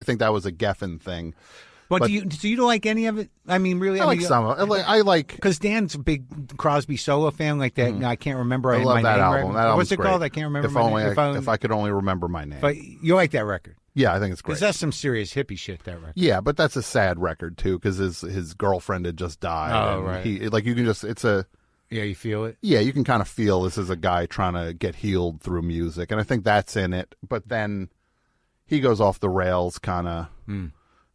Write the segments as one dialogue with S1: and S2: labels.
S1: I think that was a Geffen thing.
S2: But do you don't like any of it? I mean, really?
S1: I like some of it. I like...
S2: Because Dan's a big Crosby solo fan like that. I can't remember.
S1: I love
S2: my
S1: that
S2: name
S1: album.
S2: Right.
S1: That
S2: What's it
S1: great.
S2: called? I can't remember
S1: If I could only remember my name.
S2: But you like that record?
S1: Yeah, I think it's great.
S2: Because that's some serious hippie shit, that record.
S1: Yeah, but that's a sad record, too, because his girlfriend had just died.
S2: Oh,
S1: and
S2: right.
S1: You can just... It's a...
S2: Yeah, you feel it?
S1: Yeah, you can kind of feel this is a guy trying to get healed through music, and I think that's in it. But then he goes off the rails, kind of.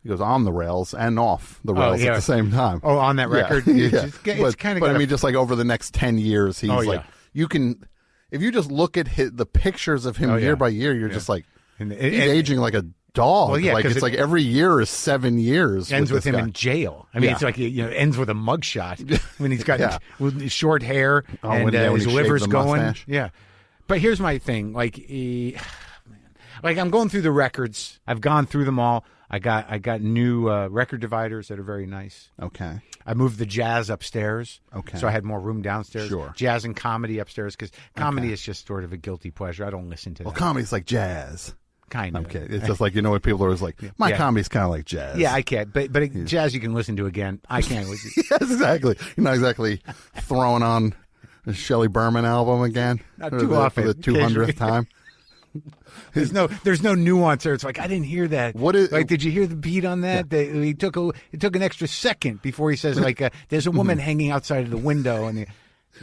S1: He goes on the rails and off the rails at the same time.
S2: Oh, on that record?
S1: Yeah.
S2: It's kind of.
S1: But I mean, just like over the next 10 years, he's like, you can, if you just look at the pictures of him year by year, you're just like, he's aging like a dog.
S2: Well, yeah,
S1: like it's like every year is 7 years.
S2: Ends with him
S1: guy.
S2: in jail. I mean, it's like it ends with a mugshot when he's got with short hair and his liver's going.
S1: Mustache.
S2: Yeah, but here's my thing. Like I'm going through the records. I've gone through them all. I got new record dividers that are very nice.
S1: Okay.
S2: I moved the jazz upstairs.
S1: Okay.
S2: So I had more room downstairs.
S1: Sure.
S2: Jazz and comedy upstairs because comedy is just sort of a guilty pleasure. I don't listen to that.
S1: Well, comedy's like jazz.
S2: Kind of.
S1: I'm kidding. It's just like, when people are always like, my comedy's kind of like jazz.
S2: Yeah, I can't. But jazz you can listen to again. I can't.
S1: Yes, exactly. You're not exactly throwing on the Shelley Berman album again.
S2: Not too often.
S1: For the 200th time.
S2: There's no nuance there. It's like I didn't hear that.
S1: What is
S2: like? Did you hear the beat on that? Yeah. It took an extra second before he says like, "There's a woman hanging outside of the window." And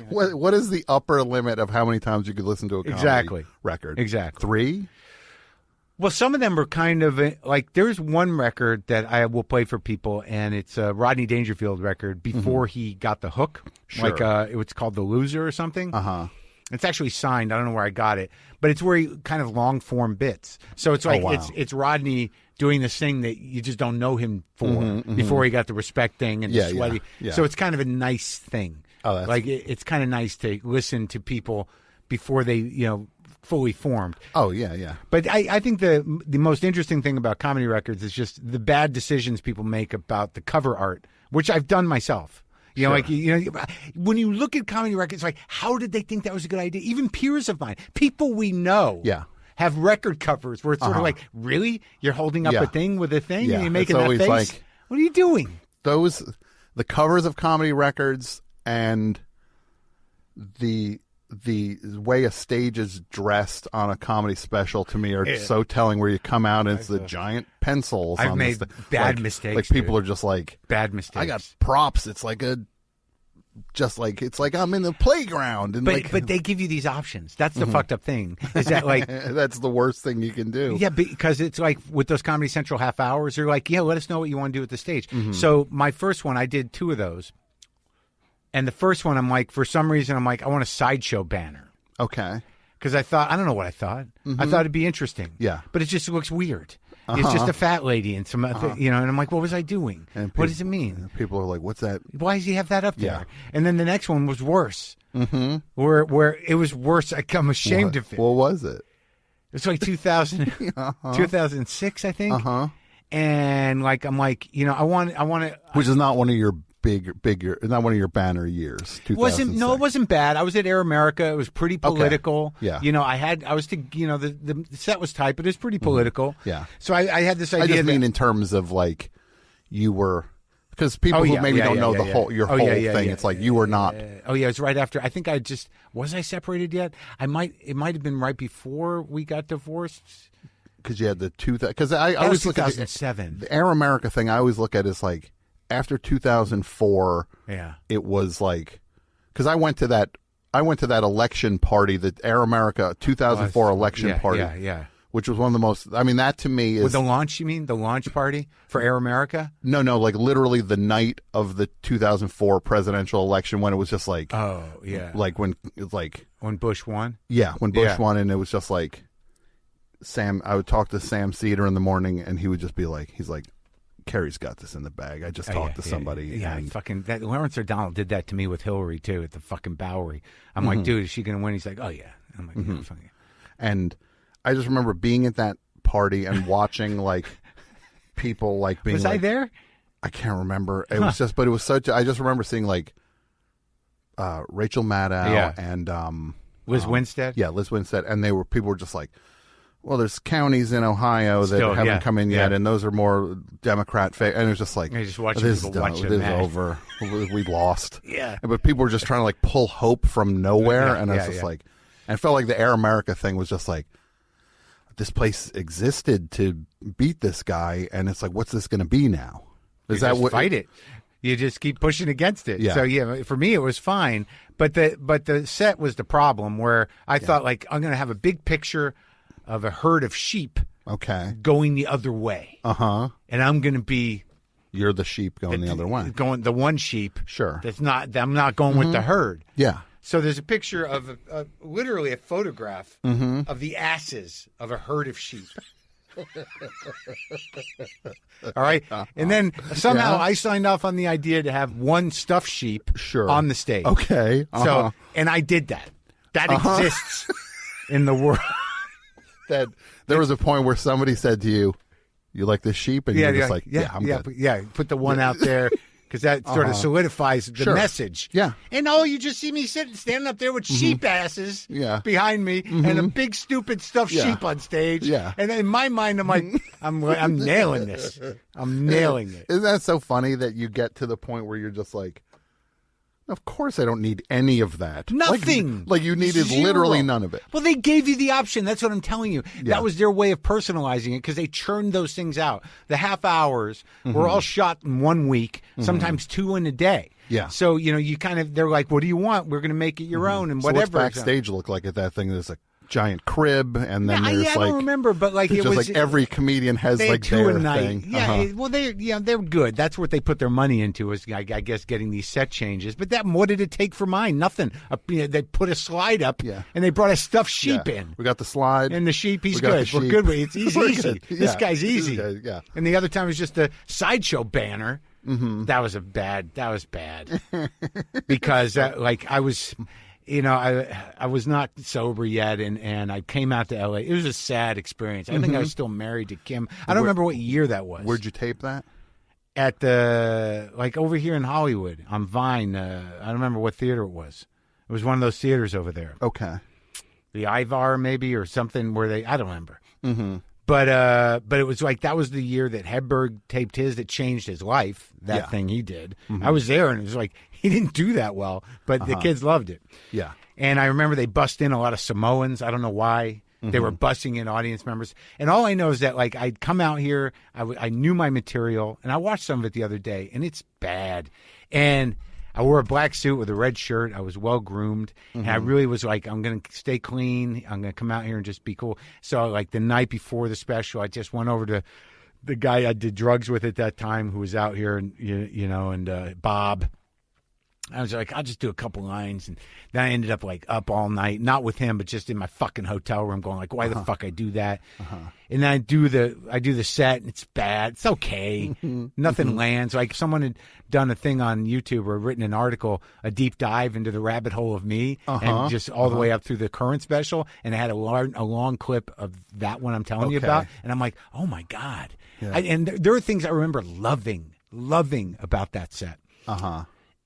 S1: what is the upper limit of how many times you could listen to a comedy record?
S2: Exactly
S1: 3.
S2: Well, some of them are kind of like there's one record that I will play for people, and it's a Rodney Dangerfield record before he got the hook.
S1: Sure.
S2: Like it was called The Loser or something. It's actually signed. I don't know where I got it, but it's where he kind of long form bits. So it's like it's Rodney doing this thing that you just don't know him for before he got the respect thing and the sweaty.
S1: Yeah.
S2: So it's kind of a nice thing.
S1: Oh,
S2: like it's kind of nice to listen to people before they fully formed.
S1: Oh yeah.
S2: But I think the most interesting thing about comedy records is just the bad decisions people make about the cover art, which I've done myself. When you look at comedy records, like, how did they think that was a good idea? Even peers of mine, people we know, have record covers where it's sort of like, really? You're holding up a thing with a thing and you're making that face? Like, what are you doing?
S1: The covers of comedy records and the way a stage is dressed on a comedy special to me are so telling, where you come out and it's the giant pencils.
S2: I've made bad mistakes.
S1: Like people are just like,
S2: bad mistakes.
S1: I got props. It's like it's like I'm in the playground. And
S2: but they give you these options. That's the fucked up thing. Is that like
S1: that's the worst thing you can do?
S2: Yeah, because it's like with those Comedy Central half hours, they're like, let us know what you want to do at the stage. So my first one, I did 2 of those. And the first one, I'm like, for some reason, I'm like, I want a sideshow banner.
S1: Okay.
S2: Because I thought, I don't know what I thought. I thought it'd be interesting.
S1: Yeah.
S2: But it just looks weird. It's just a fat lady and some, and I'm like, what was I doing? What does it mean?
S1: People are like, what's that?
S2: Why does he have that up there?
S1: Yeah.
S2: And then the next one was worse. Where it was worse. I'm ashamed of it.
S1: What was it?
S2: It's like 2006, I think. And like, I'm like, I want to.
S1: Which is not one of your bigger, not one of your banner years.
S2: It wasn't bad. I was at Air America. It was pretty political.
S1: Okay. Yeah.
S2: The set was tight, but it was pretty political.
S1: Yeah.
S2: So I had this idea.
S1: I just mean in terms of like you were, because people who maybe don't know whole thing. It's like you were not.
S2: It was right after. I think was I separated yet? It might have been right before we got divorced.
S1: Because you had the because I always look at
S2: 2007.
S1: The Air America thing. I always look at is like, after 2004, it was like, because I went to that election party, the Air America 2004 election party, which was one of the most. I mean, that to me is
S2: with the launch. You mean the launch party for Air America?
S1: No, like literally the night of the 2004 presidential election, when it was just like, like when it's like
S2: when Bush won.
S1: Yeah, when Bush won, and it was just like Sam. I would talk to Sam Cedar in the morning, and he would just be like, he's like, Kerry's got this in the bag. I just talked to somebody.
S2: Yeah, that Lawrence O'Donnell did that to me with Hillary too at the fucking Bowery. I'm like, dude, is she going to win? He's like, oh yeah. I'm like,
S1: and I just remember being at that party and watching like people like being.
S2: Was
S1: like,
S2: I there?
S1: I can't remember. It was just, but it was such. I just remember seeing like Rachel Maddow and
S2: Liz Winstead.
S1: Yeah, Liz Winstead, and people were just like, well, there's counties in Ohio that haven't come in yet, and those are more Democrat. And it's just like,
S2: just watching people watch
S1: it is over. We lost.
S2: Yeah.
S1: But people were just trying to like pull hope from nowhere, and it's just like, and it felt like the Air America thing was just like, this place existed to beat this guy, and it's like, what's this going to be now? Is that what
S2: fight it? You just keep pushing against it.
S1: Yeah.
S2: So for me it was fine, but the set was the problem. Where I thought like I'm going to have a big picture of a herd of sheep, going the other way, and I'm going to be.
S1: You're the sheep going the other way.
S2: Going the one sheep.
S1: Sure.
S2: That's not. I'm not going with the herd.
S1: Yeah.
S2: So there's a picture of literally a photograph of the asses of a herd of sheep. All right. And then somehow I signed off on the idea to have one stuffed sheep on the stage.
S1: Okay.
S2: So, and I did that. That exists in the world.
S1: That there was a point where somebody said to you, "You like this sheep?" And you're just like, I'm good.
S2: Put the one out there. Because that sort of solidifies the message.
S1: Yeah.
S2: And you just see me standing up there with sheep asses behind me and a big stupid stuffed sheep on stage.
S1: Yeah.
S2: And in my mind, I'm like, I'm nailing this. I'm nailing it.
S1: Isn't that so funny that you get to the point where you're just like, of course I don't need any of that.
S2: Nothing.
S1: Like you needed literally none of it.
S2: Well, they gave you the option. That's what I'm telling you. Yeah. That was their way of personalizing it because they churned those things out. The half hours were all shot in 1 week, sometimes 2 in a day.
S1: Yeah.
S2: So, you kind of, they're like, what do you want? We're going to make it your own and whatever.
S1: So what's backstage look like at that thing? There's a giant crib, and then there's
S2: I don't remember, but like it
S1: just
S2: was
S1: like every comedian has like their thing.
S2: Yeah, well, they're good. That's what they put their money into, is I guess getting these set changes. But what did it take for mine? Nothing. They put a slide up, and they brought a stuffed sheep in.
S1: We got the slide,
S2: and the sheep. He's good. We're good. It's easy. This guy's easy.
S1: Yeah.
S2: And the other time was just a sideshow banner. That was bad because I was. I was not sober yet, and I came out to L.A. It was a sad experience. I think I was still married to Kim. I don't remember what year that was.
S1: Where'd you tape that?
S2: At the over here in Hollywood on Vine. I don't remember what theater it was. It was one of those theaters over there.
S1: Okay.
S2: The Ivar maybe or something where I don't remember. But it was like that was the year that Hedberg taped his that changed his life. That thing he did. I was there, and it was like he didn't do that well, but the kids loved it.
S1: Yeah.
S2: And I remember they bust in a lot of Samoans. I don't know why. They were busting in audience members. And all I know is that I'd come out here, I knew my material, and I watched some of it the other day, and it's bad. And I wore a black suit with a red shirt. I was well groomed, and I really was like, I'm going to stay clean. I'm going to come out here and just be cool. So the night before the special, I just went over to the guy I did drugs with at that time, who was out here, and and Bob. I was like, I'll just do a couple lines, and then I ended up up all night, not with him, but just in my fucking hotel room, going why the fuck I do that? And then I do the set, and it's bad. It's okay, nothing lands. Someone had done a thing on YouTube or written an article, a deep dive into the rabbit hole of me, and just all the way up through the current special, and I had a long clip of that one I'm telling you about, and I'm like, oh my god! Yeah. And there are things I remember loving about that set.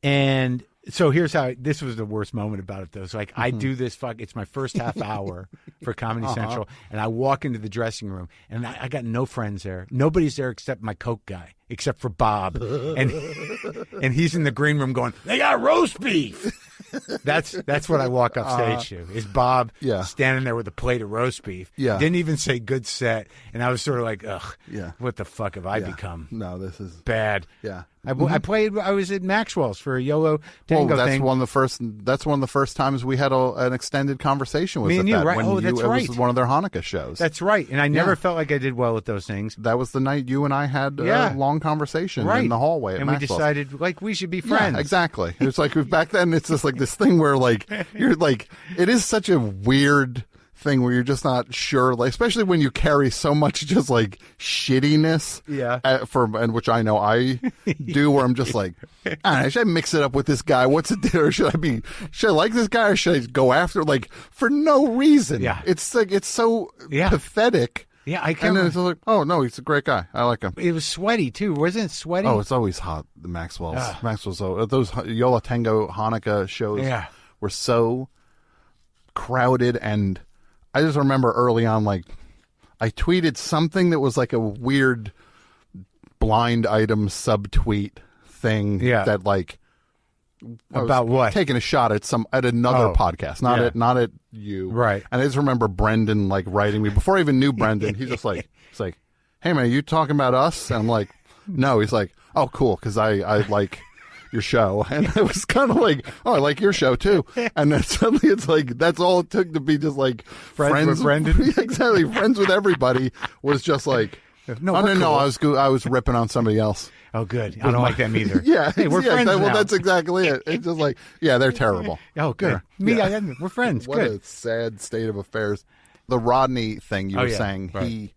S2: And so here's how this was the worst moment about it, though. It's I do this it's my first half hour for Comedy Central, and I walk into the dressing room, and I got no friends there. Nobody's there except my Coke guy, except for Bob, and he's in the green room going, "They got roast beef." That's what I walk up stage to. Is Bob standing there with a plate of roast beef?
S1: Yeah,
S2: didn't even say good set, and I was sort of like, ugh, what the fuck have I become?
S1: No, this is
S2: bad.
S1: Yeah.
S2: I was at Maxwell's for a YOLO Tango
S1: that's
S2: thing.
S1: That's one of the first times we had an extended conversation with
S2: me and you, right?
S1: It
S2: right.
S1: was one of their Hanukkah shows.
S2: That's right. And I never felt like I did well at those things.
S1: That was the night you and I had a long conversation in the hallway at
S2: Maxwell's. We decided we should be friends.
S1: Yeah, exactly. It was back then. It's just this thing where you're it is such a weird thing where you're just not sure, especially when you carry so much just shittiness, and which I know I do, where I'm just should I mix it up with this guy? What's it do? Or should I like this guy, or should I go after for no reason? Yeah, it's it's so pathetic.
S2: Yeah, I can't.
S1: And then it's oh no, he's a great guy. I like him.
S2: It was sweaty too, wasn't it? Sweaty.
S1: Oh, it's always hot. The Maxwell's, those Yola Tango Hanukkah shows were so crowded, and I just remember early on, I tweeted something that was like a weird blind item subtweet thing.
S2: Yeah.
S1: That like
S2: about what?
S1: Taking a shot at another podcast, not at you.
S2: Right.
S1: And I just remember Brendan like writing me before I even knew Brendan. He's just like, it's like, hey man, you talking about us? And I'm like, no. He's like, oh cool, because I like your show. And it was kind of like, oh, I like your show too. And then suddenly it's like, that's all it took to be just like
S2: friends with Brendan.
S1: Exactly, friends with everybody was just like, no, I was ripping on somebody else.
S2: Oh, good. I don't like them either.
S1: Yeah,
S2: hey, we're friends now.
S1: Well, that's exactly it. It's just like, yeah, they're terrible.
S2: Oh, good. We're friends.
S1: What
S2: good.
S1: a sad state of affairs. The Rodney thing you were saying,
S2: right.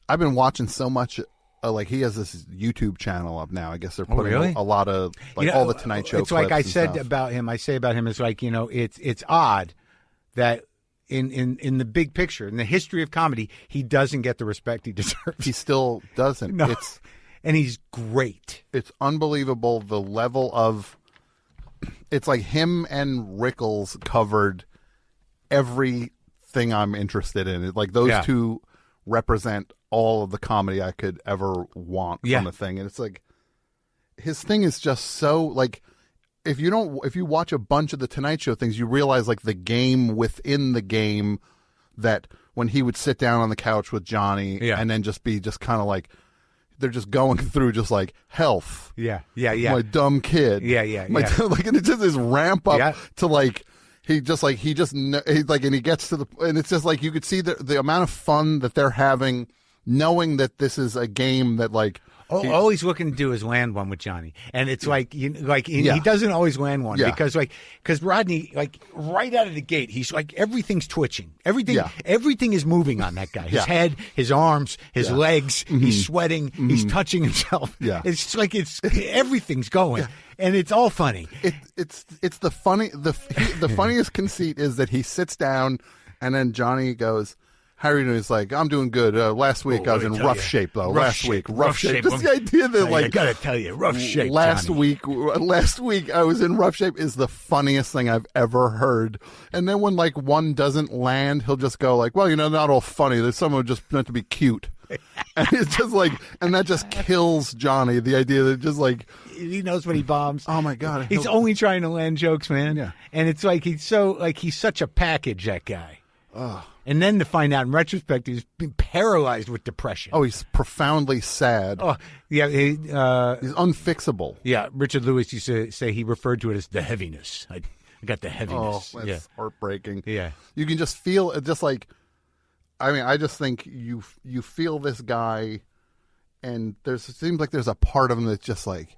S1: I've been watching so much. Like he has this YouTube channel up now. I guess they're putting a lot of all the Tonight Show.
S2: It's
S1: clips
S2: like I said
S1: stuff.
S2: about him. I say about him is like it's odd that. In the big picture, in the history of comedy, he doesn't get the respect he deserves.
S1: He still doesn't.
S2: No. And he's great.
S1: It's unbelievable the level of. It's like him and Rickles covered everything I'm interested in. Like those two represent all of the comedy I could ever want from a thing, and it's like his thing is just so like. If you watch a bunch of the Tonight Show things, you realize like the game within the game, that when he would sit down on the couch with Johnny and then just be just kind of like they're just going through just like health. My dumb kid. Like and it's just this ramp up to like and he gets to and it's just like you could see the amount of fun that they're having, knowing that this is a game that like.
S2: All he's looking to do is land one with Johnny, and it's he doesn't always land one because Rodney right out of the gate he's like everything's twitching, everything is moving on that guy, his head, his arms, his legs, he's sweating, he's touching himself. It's like everything's going, and it's all funny.
S1: It's the funniest conceit is that he sits down, and then Johnny goes. How are you doing? He's like, I'm doing good. Last week I was in rough shape, though. Rough shape. Just the idea that,
S2: I gotta tell you, rough shape.
S1: Last week I was in rough shape is the funniest thing I've ever heard. And then when like one doesn't land, he'll just go like, well, not all funny. There's someone just meant to be cute. And it's just like, and that just kills Johnny. The idea that just like
S2: he knows when he bombs.
S1: Oh my God,
S2: he's only trying to land jokes, man.
S1: Yeah,
S2: and it's like he's such a package, that guy.
S1: Oh.
S2: And then to find out in retrospect, he's been paralyzed with depression.
S1: Oh, he's profoundly sad.
S2: Oh, yeah.
S1: He's unfixable.
S2: Yeah, Richard Lewis used to say he referred to it as the heaviness. I got the heaviness.
S1: Oh, that's heartbreaking.
S2: Yeah.
S1: You can just feel it, just like, I mean, I just think you feel this guy, and it seems like there's a part of him that's just like,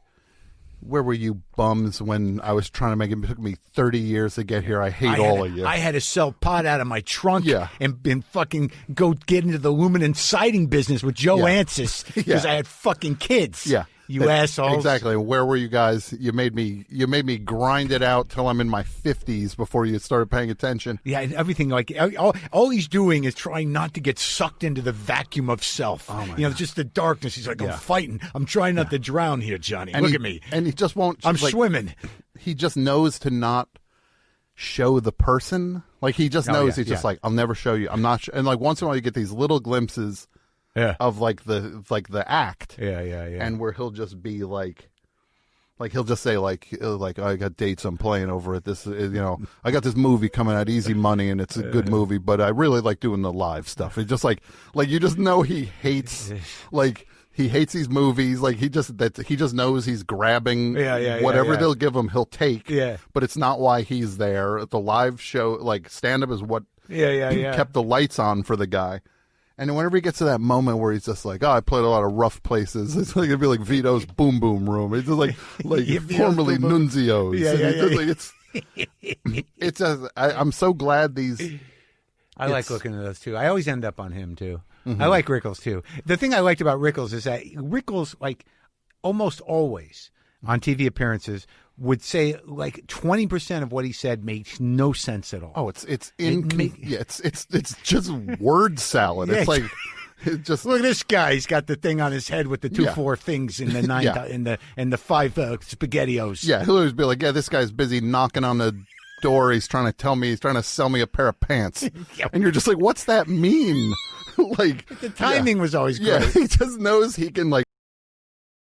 S1: where were you bums when I was trying to make it? It took me 30 years to get here. I hate all of you.
S2: I had to sell pot out of my trunk and fucking go get into the aluminum siding business with Joe Ansis because I had fucking kids.
S1: Yeah.
S2: You assholes.
S1: Exactly. Where were you guys? You made me grind it out till I'm in my 50s before you started paying attention.
S2: Yeah, and everything all he's doing is trying not to get sucked into the vacuum of self.
S1: Oh my God.
S2: Just the darkness. He's like, I'm fighting. I'm trying not to drown here, Johnny. Look at me.
S1: And he just won't.
S2: I'm swimming.
S1: He just knows to not show the person. Like he just knows. He's just like, I'll never show you. I'm not. And like once in a while, you get these little glimpses. Of the act.
S2: Yeah.
S1: And where he'll just be like he'll just say like I got dates I'm playing over at this, I got this movie coming out, Easy Money, and it's a good movie, but I really like doing the live stuff. It's just like you just know he hates these movies. Like he just knows he's grabbing whatever they'll give him, he'll take.
S2: Yeah.
S1: But it's not why he's there. The live show, like stand up, is what kept the lights on for the guy. And whenever he gets to that moment where he's just like, I played a lot of rough places, it's like it'd be like Vito's Boom Boom Room. It's just like formerly Nunzio's. It's I'm so glad
S2: I like looking at those too. I always end up on him too. Mm-hmm. I like Rickles too. The thing I liked about Rickles is that Rickles, like almost always on TV appearances, would say like 20% of what he said makes no sense at all.
S1: Oh, it's just word salad. It's like just
S2: look at this guy. He's got the thing on his head with the 4 things in the 9 and the 5 spaghettios.
S1: Yeah, he'll always be like, this guy's busy knocking on the door. He's trying to sell me a pair of pants. And you're just like, what's that mean? Like
S2: the timing was always great.
S1: Yeah, he just knows he can like